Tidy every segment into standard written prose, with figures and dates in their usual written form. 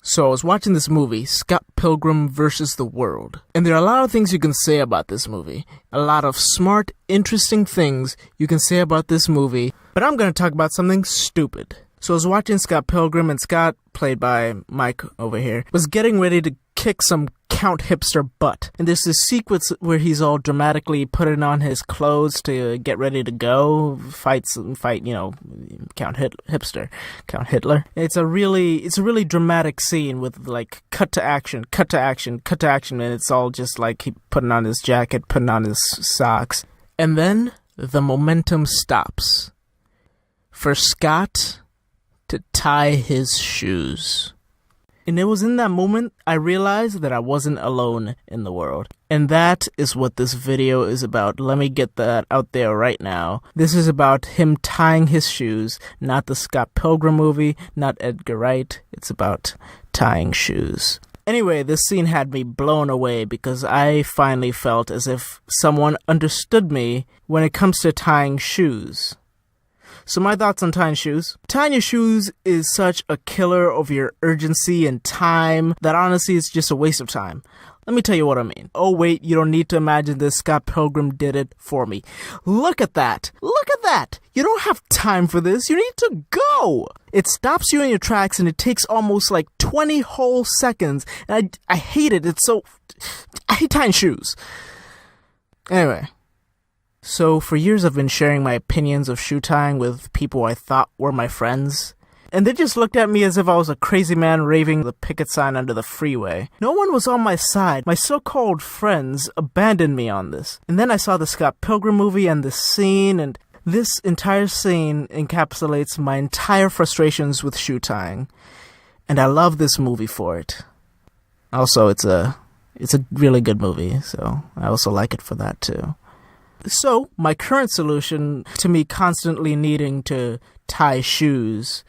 So I was watching this movie, Scott Pilgrim versus the World. And there are a lot of things you can say about this movie. A lot of smart, interesting things you can say about this movie. But I'm going to talk about something stupid. So I was watching Scott Pilgrim, and Scott, played by Mike over here, was getting ready to kick some Count Hipster butt. And there's this sequence where he's all dramatically putting on his clothes to get ready to go fight, Count Hitler. It's a really dramatic scene with like cut to action, and it's all just like he putting on his jacket, putting on his socks. And then the momentum stops for Scott to tie his shoes. And it was in that moment I realized that I wasn't alone in the world. And that is what this video is about. Let me get that out there right now. This is about him tying his shoes, not the Scott Pilgrim movie, not Edgar Wright. It's about tying shoes. Anyway, this scene had me blown away because I finally felt as if someone understood me when it comes to tying shoes. So my thoughts on tying shoes. Tying your shoes is such a killer of your urgency and time that honestly it's just a waste of time. Let me tell you what I mean. Oh wait, you don't need to imagine this. Scott Pilgrim did it for me. Look at that. Look at that. You don't have time for this. You need to go. It stops you in your tracks and it takes almost like 20 whole seconds. And I hate it. I hate tying shoes. Anyway. So, for years I've been sharing my opinions of shoe tying with people I thought were my friends, and they just looked at me as if I was a crazy man raving the picket sign under the freeway. No one was on my side. My so-called friends abandoned me on this. And then I saw the Scott Pilgrim movie and this scene, and this entire scene encapsulates my entire frustrations with shoe tying. And I love this movie for it. Also, it's a really good movie, so I also like it for that too. So, my current solution to me constantly needing to tie shoes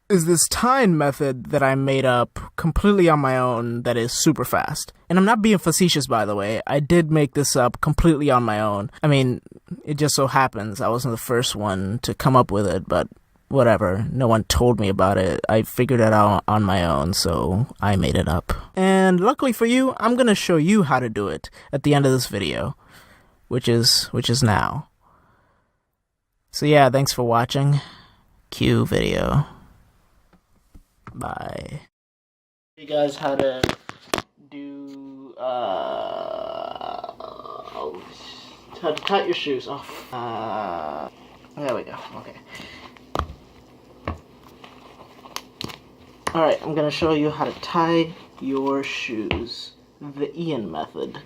is this tying method that I made up completely on my own that is super fast. And I'm not being facetious, by the way. I did make this up completely on my own. I mean, it just so happens I wasn't the first one to come up with it, but whatever. No one told me about it. I figured it out on my own, so I made it up. And luckily for you, I'm gonna show you how to do it at the end of this video. Which is now. So yeah, thanks for watching. Cue video. Bye. You guys how to do how to tie your shoes off. There we go. Okay. Alright, I'm gonna show you how to tie your shoes. The Ian method.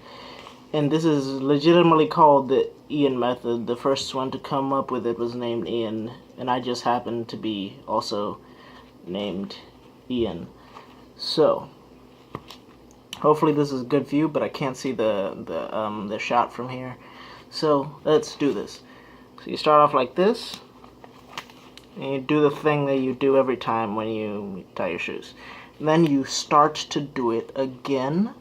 And this is legitimately called the Ian method. The first one to come up with it was named Ian, and I just happened to be also named Ian. So, hopefully this is a good view, but I can't see the shot from here. So, let's do this. So you start off like this, and you do the thing that you do every time when you tie your shoes. And then you start to do it again,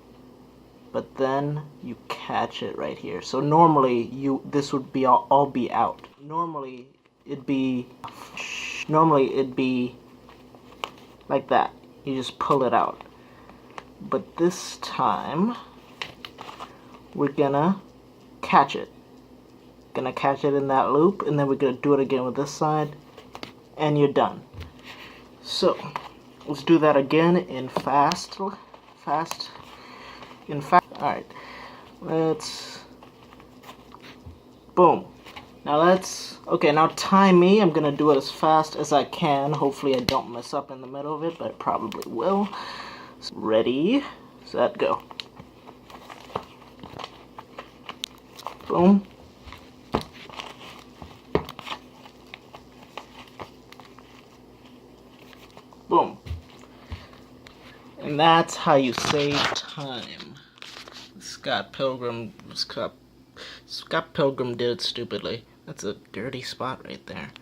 but then you catch it right here. So normally this would be all be out. Normally it'd be like that. You just pull it out. But this time we're gonna catch it. Gonna catch it in that loop, and then we're gonna do it again with this side, and you're done. So let's do that again in fast. Alright, boom. Now now tie me. I'm gonna do it as fast as I can. Hopefully I don't mess up in the middle of it, but I probably will. So ready, set, go. Boom. Boom. And that's how you save time. Scott Pilgrim did it stupidly. That's a dirty spot right there.